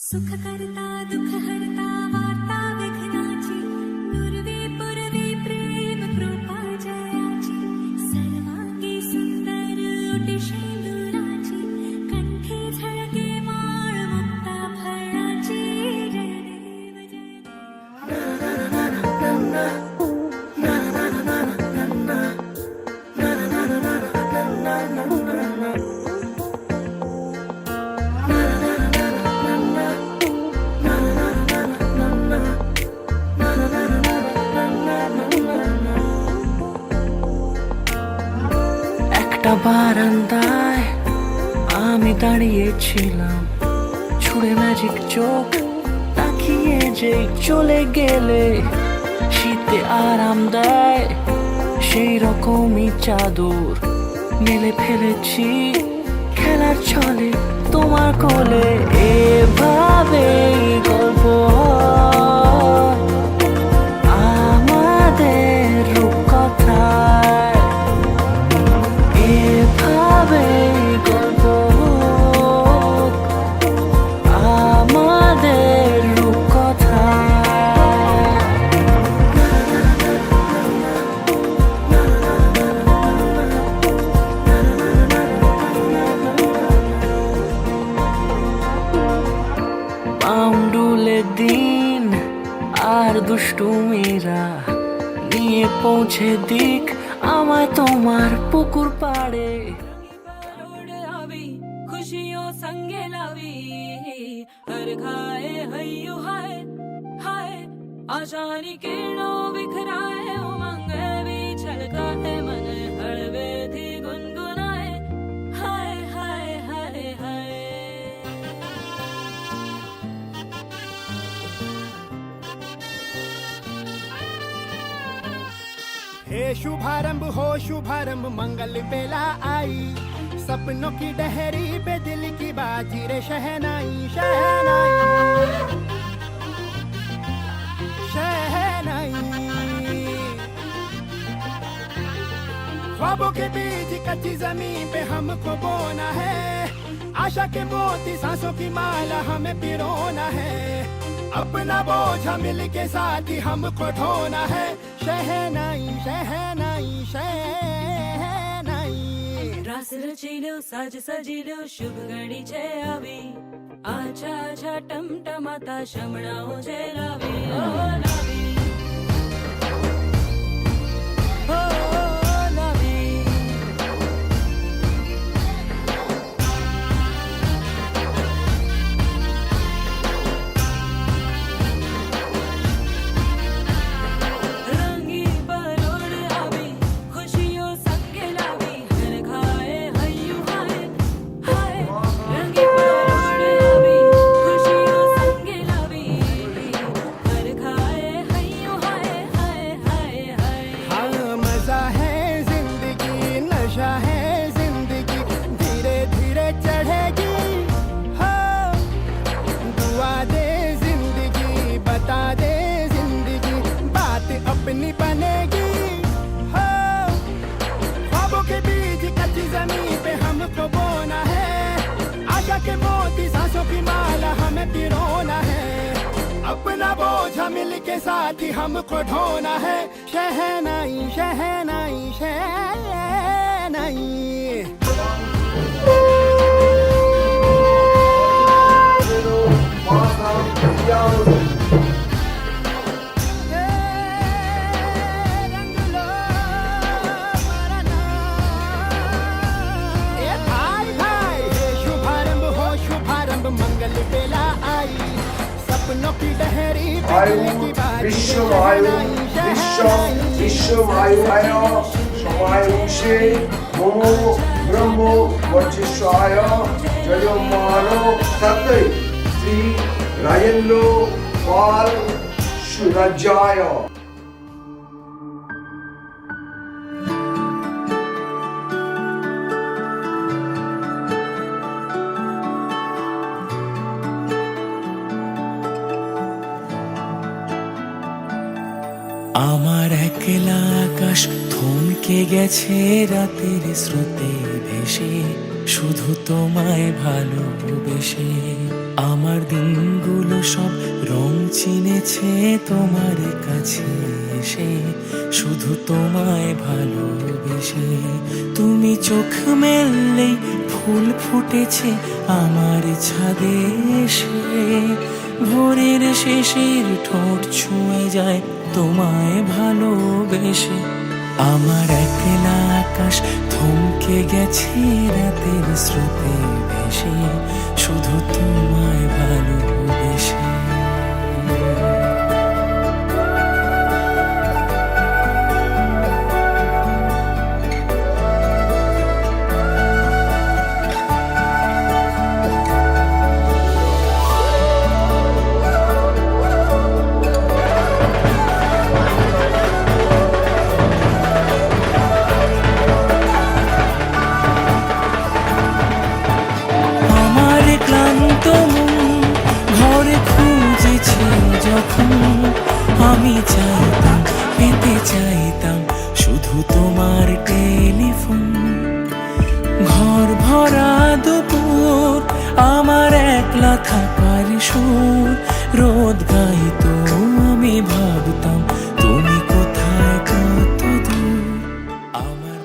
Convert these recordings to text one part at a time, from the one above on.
सुख करता दुख हरता वार्ता विघ्नाची पूर्वी पूर्वी प्रेम कृपा जयाची सर्वांगी सुंदर ओटी शेंदुराची कंठी झळके माळ मुक्ता फळाची जय देव जय देव বারান্দায় আমি দাঁড়িয়েছিলাম, ছুড়ে ম্যাজিক চোখ তাকিয়ে যে চলে গেলে শীতে আরাম দেয় সেই রকমই চাদর মেলে ফেলেছি খেলার ছলে তোমার কোলে। এভাবে গল্প আমাদের রূপকথায়, এভাবে গল্প আমাদের রূপকথায়। পাউন্ডুলে দিন আর দুষ্টুমিরা নিয়ে পৌঁছে দিক আমায় তোমার পুকুর পাড়ে। खुशियों संगे लावी हर खाए हय्यू हाय हाय आशानी किरणों बिखराए उमंग भी छलकाए मन हळवे थी गुनगुनाए हाय हाय हाय हाय। हे शुभारंभ हो शुभारंभ मंगल बेला आई, सपनों की डहरी पे दिल की बाजी रे शहनाई शहनाई शहनाई। ख्वाबों के बीज कच्ची जमीन पे हमको बोना है, आशा के मोती सांसों की माला हमें पिरोना है, अपना बोझा मिल के साथ ही हमको ढोना है। शहनाई शहनाई शहनाई। रास रचिलो साज सजिलो शुभ घड़ी छे आवी आछा आछा टमटमाता शमणाओ जे लावी ओ लावी ओ लावी। रंगी परोड़ आवी खुशियों संगे लावी हर खाए हय्यू हाय हाय। रंगी परोड़ आवी खुशियों संगे लावी हर खाए हय्यू हाय हाय हाय हाय। हाँ मजा है जिंदगी नशा है जिंदगी धीरे धीरे चढ़ेगी। हाँ दुआ दे जिंदगी बता दे जिंदगी बात अपनी बनेगी। हाँ ख्वाबों के बीज कच्ची जमीन पे हमको बोना है, आशा के मोती सांसों की माला हमें पिरोना है, अपना बोझा मिल के साथ ही हमको ढोना है। शहनाई शहनाई शहनाई। रंग लो मरना। ए भाई भाई हे शुभारंभ हो शुभारंभ मंगल बेला आई, सपनों की डहरी पे दिल की बाजी रे বিশ্ববায়ু বিশ্ববায়ুয় সমায়ুষে মম ব্রহ্ম বর্চিষ্যায় জয়মান তত্ত্বৈ শ্রী রাজেন্দ্র পাল সুরাজ্যায়। আমার একলা আকাশ থমকে গেছে রাতের স্রোতে ভেসে, শুধু তোমায় ভালোবেসে। আমার দিনগুলো সব রং চিনেছে তোমার কাছে এসে, শুধু তোমায় ভালোবেসে। তুমি চোখ মেললেই ফুল ফুটেছে আমার ছাদে এসে, ভোরের শেষের ঠোঁট ছুঁয়ে যায় তোমায় ভালোবেসে। আমার একলা আকাশ থমকে গেছে রাতের স্রোতে ভেসে, শুধু তোমায় ভালোবেসে। আমার ক্লান্ত মন ঘরে খুঁজেছে যখন, আমি চাইতাম পেতে চাইতাম শুধু তোমার টেলিফোন। ঘর ভরা দুপুর আমার একলা থাকার সুর, রোদ গাইতো আমি ভাবতাম তুমি কোথায় কত দূর। আমার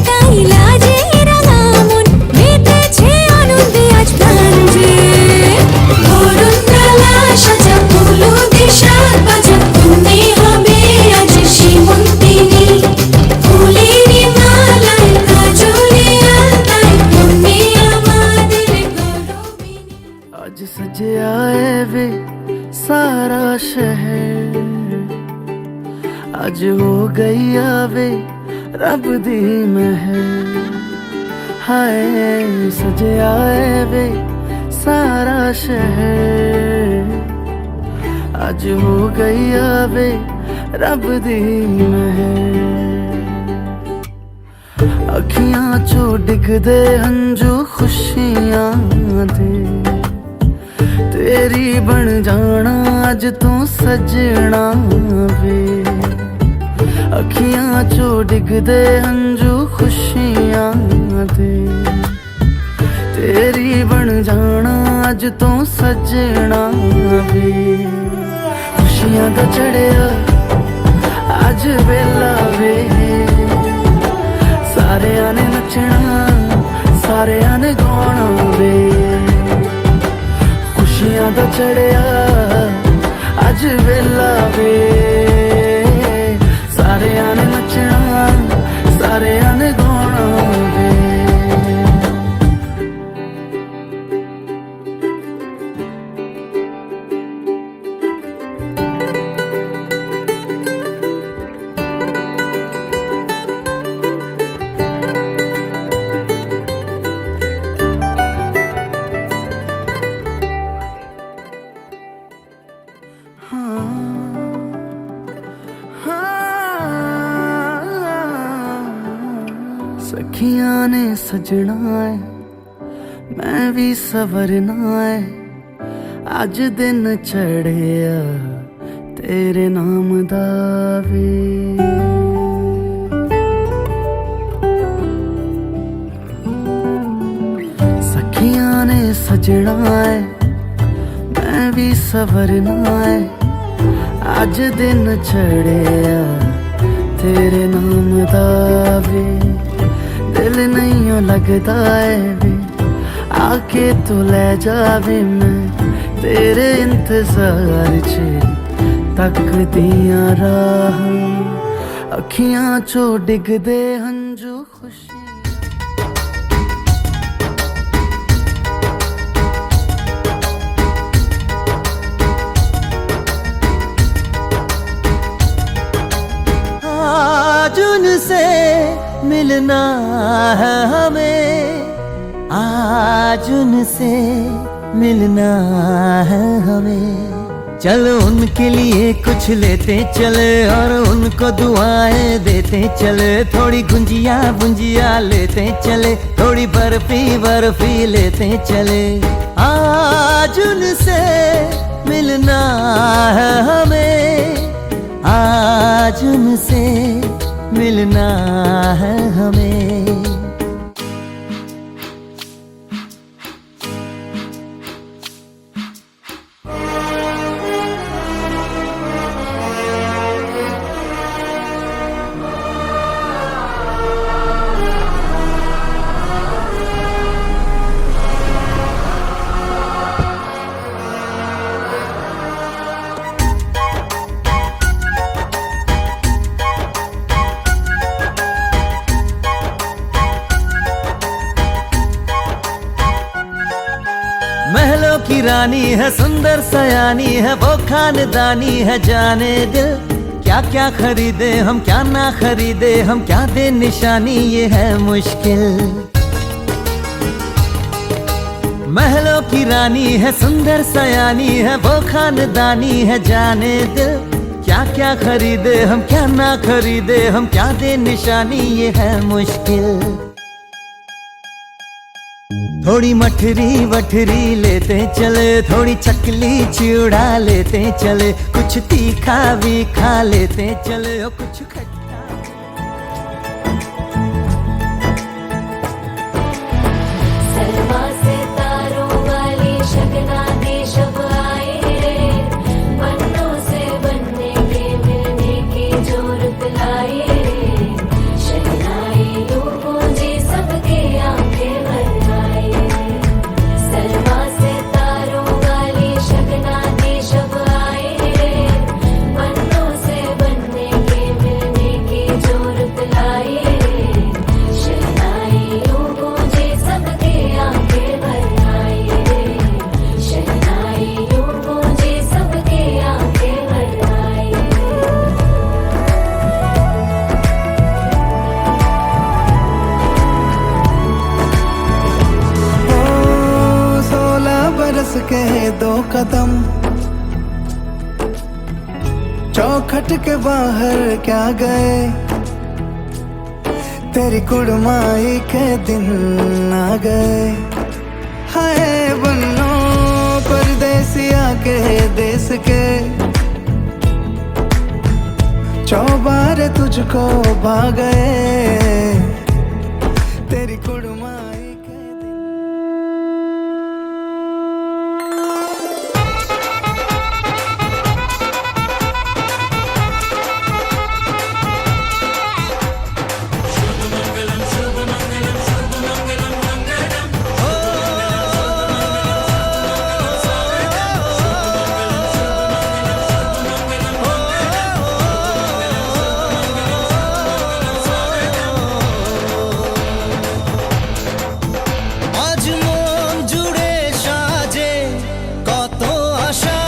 গাইলা যে রাঙা মন মেতেছে আনন্দে আজ প্রাণ যে ধরুন মেলা সাজা ফুলো দেশার বাজা তুমি হবে আজ সীমন্তিনী ফুলেরই মালায় কাজলে আলতায় তুমি আমাদের গৌরবিনী। आज सजे आए वे सारा शहर आज हो गई आवे रब दी महर हाय सजे आए वे सारा शहर आज हो गई आवे रब दी महर अखियां चो डिगदे हंजू खुशियां दे तेरी बन जाना अज तू सजना वे अखियां चो डिगदे हंजू खुशियां दे तेरी बन जाना अज तू सजना वे खुशियां दा चढ़िया अज वेला वे सारे ने नचना सारे ने गाना वे खुशियां दा चढ़िया अज वेला वे सारे ने नचना सारे ने गाना वे सखियां ने सजना है मैं भी सवरना है अज दिन चढ़िया तेरे नाम दावे सखियां ने सजना है मैं भी सवरना है अज दिन चढ़िया तेरे नाम दावे दिल नहीं लगता है वे आके तू ले जावे मैं तेरे इंतजार च तक दिया राह अखियां चो डिगदे हंजू खुशी आज उनसे मिलना है हमें आज उनसे मिलना है हमें चलो उनके लिए कुछ लेते चले और उनको दुआएं देते चले थोड़ी गुंजिया बुंजिया लेते चले थोड़ी बर्फी बर्फी लेते चले आज उनसे मिलना है हमें आज उनसे मिलना है हमें महलों की रानी है सुंदर सयानी है वो खानदानी है जाने दिल क्या क्या खरीदे हम क्या ना खरीदे हम क्या दे निशानी ये है मुश्किल महलों की रानी है सुंदर सयानी है वो खानदानी है जाने दिल क्या क्या खरीदे हम क्या ना खरीदे हम क्या दे निशानी ये है मुश्किल थोड़ी मठरी वठरी लेते चले थोड़ी चकली चिड़ा लेते चले कुछ तीखा भी खा लेते चले और कुछ खट्टा सलमा से तारों वाली शगना दे शब आए रे पन्नों से बनने के मिलने की जो रुत लाए रे शगनाई यूं के 2 कदम, चौखट के बाहर क्या गए, तेरी कुड़माई के दिन आ गए। हाय बन्नो परदेसिया के देश के, चौबारे तुझको भा गए, तेरी कुड़माई के दिन। আজ মন জুড়ে সাজে কত আশা,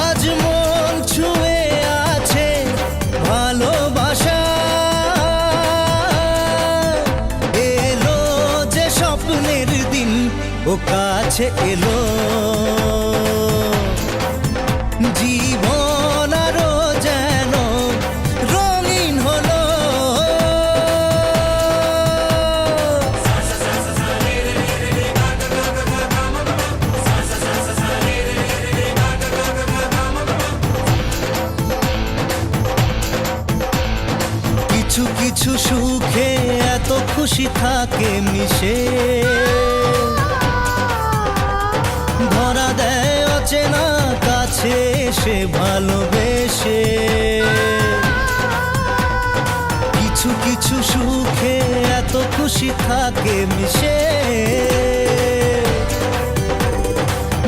আজ মন ছুঁয়ে আছে ভালোবাসা। এলো যে স্বপ্নের দিন ও কাছে এলো, জীবন আরো যেন রঙিন হলো। কিছু কিছু সুখে এত খুশি থাকে মিশে, ধরা দেয় অচেনা কাছে এসে ভালোবেসে। কিছু কিছু সুখে এত খুশি থাকে মিশে,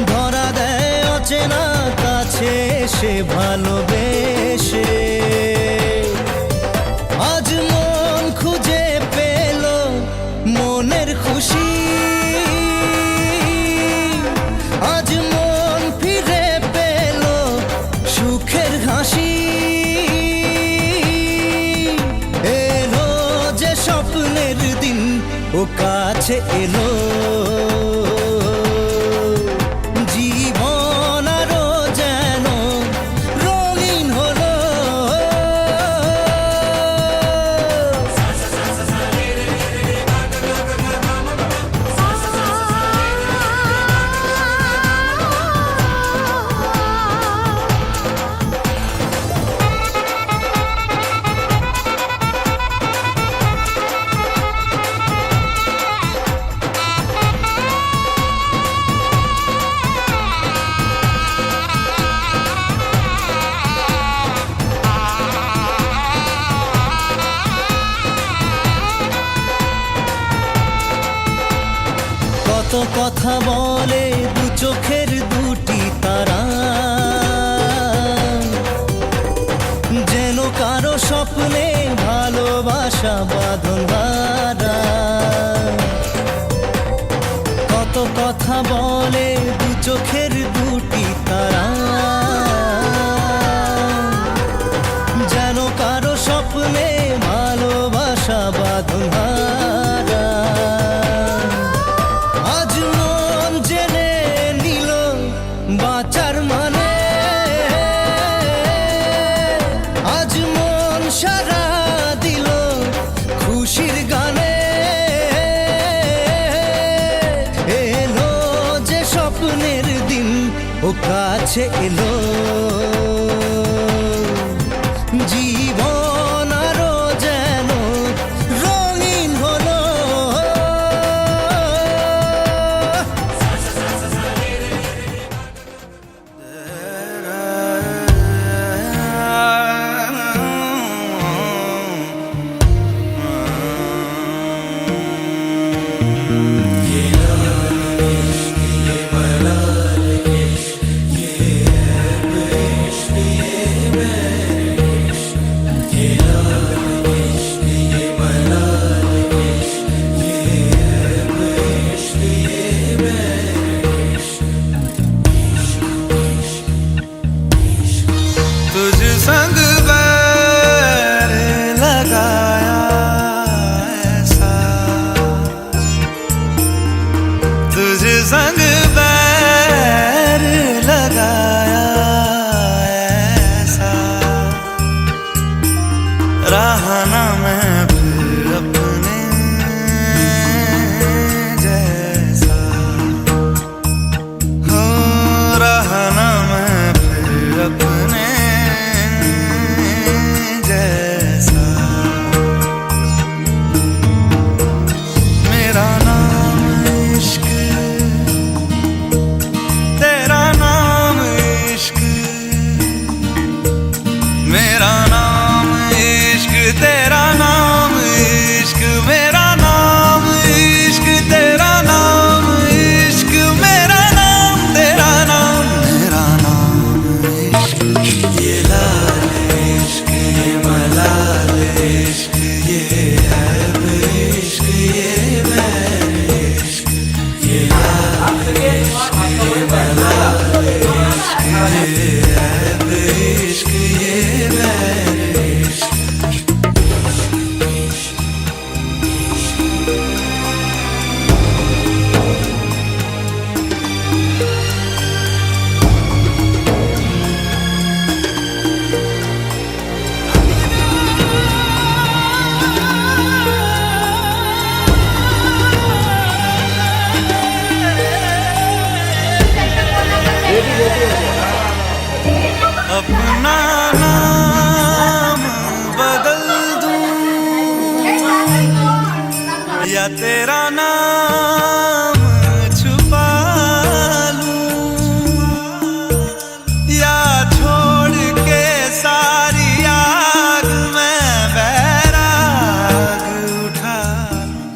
ধরা দেয় অচেনা কাছে এসে ভালোবেসে। আজ মন খুঁজে পেল মনের খুশি, আজ মন ফিরে পেল সুখের হাসি। এলো যে স্বপ্নের দিন ও কাছে এলো, জীবন আরো যেন রঙিন হলো। কত কথা বলে দু চোখের দুটি তারা, যেন কারো স্বপ্নে ভালোবাসা বাঁধন হারা। কত কথা বলে দু চোখের দুটি তারা, যেন কারো স্বপ্নে ভালোবাসা বাঁধন হারা। আজ মন জেনে নিল বাঁচার মানে, আজ মন সারা দিল খুশির গানে। এলো যে স্বপ্নের দিন ও কাছে এলো, জীবন আরো যেন রঙিন হলো। मैं फिर अपने जैसा, हो रहा ना मैं फिर अपने जैसा। मेरा नाम इश्क, तेरा नाम इश्क, मेरा नाम इश्क, तेरा नाम इश्क, मेरा नाम इश्क, तेरा नाम इश्क, मेरा नाम तेरा नाम, मेरा नाम इश्क। ये लाल इश्क, ये मलाल इश्क, ये ऐब इश्क, ये बैर इश्क, ये लाल इश्क, ये मलाल इश्क, ये ऐब इश्क, ये बैर इश्क। अपना नाम बदल दूं या तेरा नाम छुपा लूं, या छोड़ के सारी आग में बैराग उठा लूं।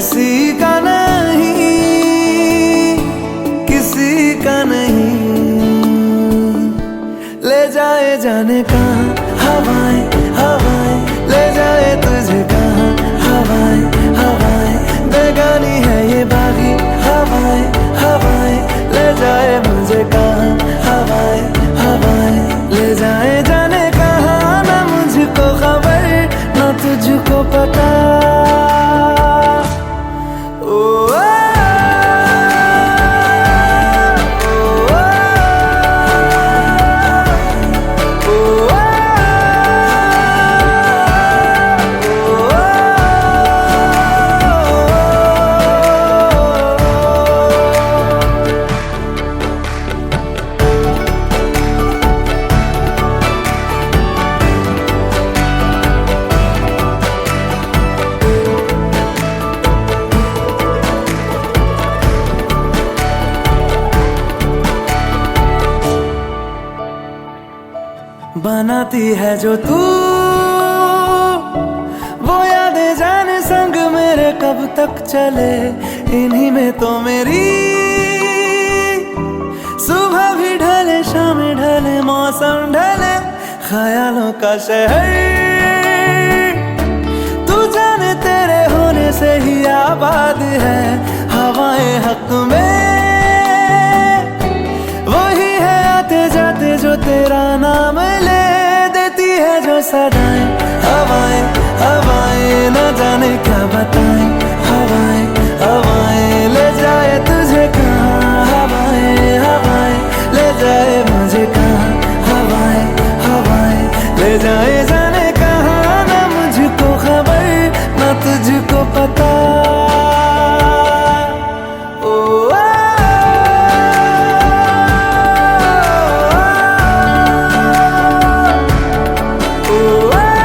किसी का नहीं, किसी का नहीं। ले जाए जाने कहाँ हवाएं हवाएं, ले जाए तुझे कहाँ हवाएं हवाएं। बेगानी है ये बागी हवाएं हवाएं, ले जाए मुझे कहाँ हवाएं हवाएं। ले जाए जाने कहाँ, ना मुझको खबर ना तुझको पता। बनाती है जो तू वो यादें जाने संग मेरे कब तक चले। इन्हीं में तो मेरी सुबह भी ढले शाम ढले मौसम ढले, ख्यालों का शहर तू जाने तेरे होने से ही आबाद है। हवाएं हक में वही है आते जाते जो तेरा नाम ले देती है जो सदाएं। हवाएं हवाएं न जाने क्या बताएं, हवाएं हवाएं ले जाए तुझे कहाँ। हवाएं हवाएं ले जाए मुझे कहाँ। हवाएं हवाएं ले जाए जाने कहाँ, ना मुझको खबर ना तुझको पता। Oh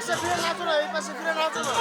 পাশে ফিরে নাচো না, এই পাশে ফিরে নাচো না।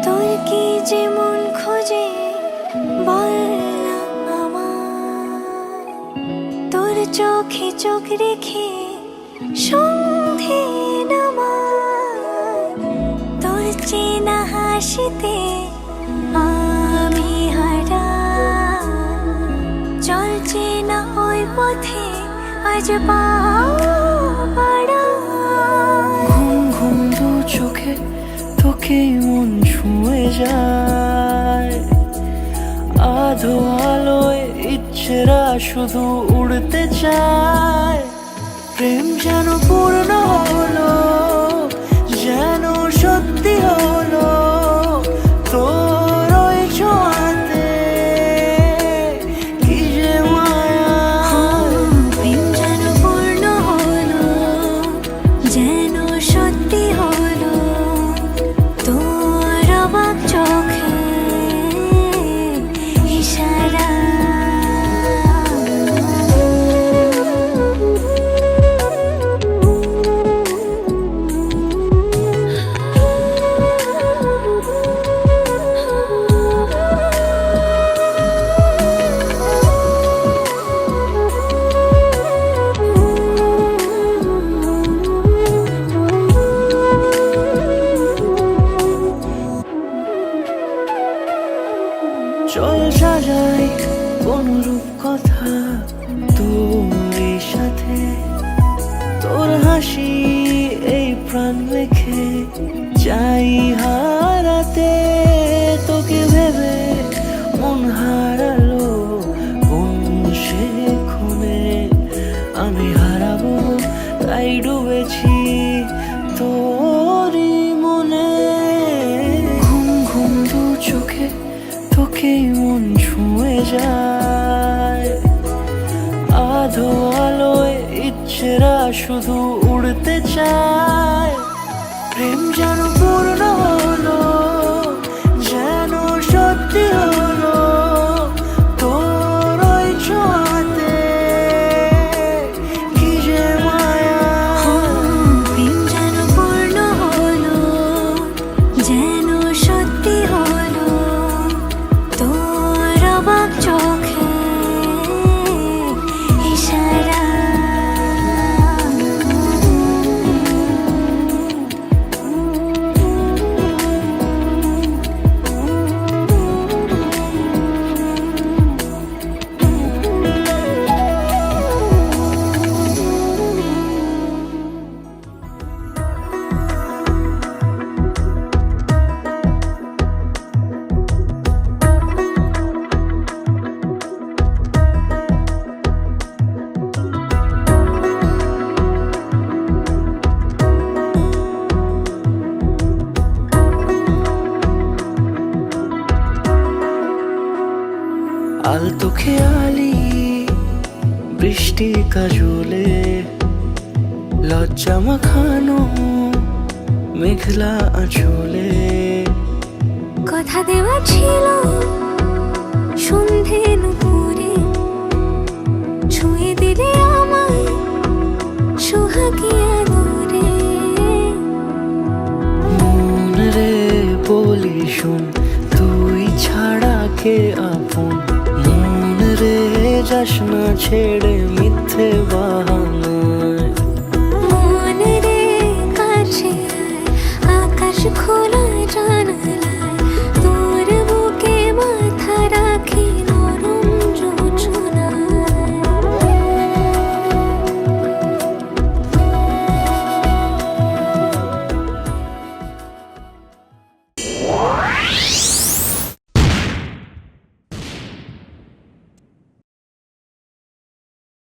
তোর কি যে মন খোঁজে বল না আমায়, তোর চোখে চোখ রেখে সন্ধে নামায়, তোর চেনা হাসিতে আমি হারাই, চল চেনা ওই পথে আজ পা বাড়াই। ঘুম ঘুম দু চোখে তোকে মন ছুঁয়ে যায়, আধো আলোয় ইচ্ছেরা শুধু উড়তে চায়। প্রেম যেন পূর্ণ হলো, যেন সত্যি হলো, তোর ওই ছোঁয়াতে কি যে মায়া। প্রেম যেন পূর্ণ হলো, যেন সত্যি হলো, তোর অবাক চোখে ইশারা। চল সাজাই কোন রূপ কথা তোর সাথে, তোর হাসি এই প্রাণ রেখে চাই হারাতে। তোকে ভেবে মন হারালো কোন সে ক্ষণে, আমি হারাবো তাই ডুবেছি তোরই মনে। ঘুম ঘুম দু চোখে তোকে মন ছুঁয়ে যায়, আধো আলোয় ইচ্ছেরা শুধু উড়তে চায়। প্রেম যেন পূর্ণ হলো, যেন সত্যি হলো, তোর ওই ছোঁয়াতে কি যে মায়া। প্রেম যেন পূর্ণ হলো, যেন সত্যি হলো, তোর অবাক চোখে ইশারা। আলতো খেয়ালি বৃষ্টি কাজলে লজ্জা মাখানো মেঘলা আঁচলে কথা দেওয়া ছিল সন্ধে নুপুরে ছুঁয়ে দিলে আমায় সোহাগী আদরে মন রে বলি শুন তুই ছাড়া কে আপন মন রে যাস না ছেড়ে মিথ্যে বাহানা